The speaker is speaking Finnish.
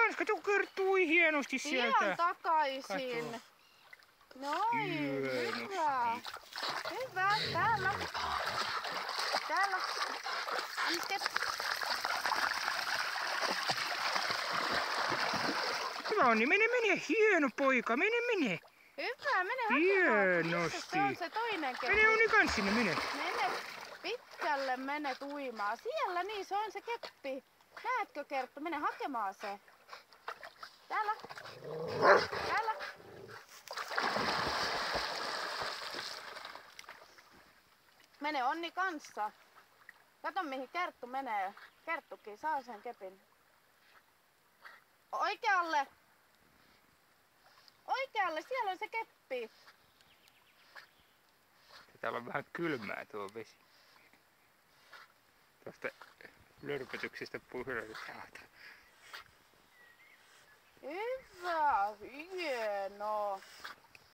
kans, kato Kerttui hienosti sieltä. Pian takaisin. Kato. Noin, hyvä. Hyvä, täällä. Täällä. Hyvä Onni, mene, hieno poika, mene. Hyvä, mene hakemaan. Hienosti. Se on se toinen keppi. Mene Onni kans sinne, mene. Mene pitkälle, mene uimaan. Siellä niin, se on se keppi. Näetkö Kerttu? Mene hakemaan se. Täällä. Täällä. Mene Onni kanssa. Kato mihin Kerttu menee. Kerttukin saa sen kepin. Oikealle. Oikealle, siellä on se keppi. Täällä on vähän kylmää tuo vesi. Tuosta lörpötyksestä puhutaan. Hyvä.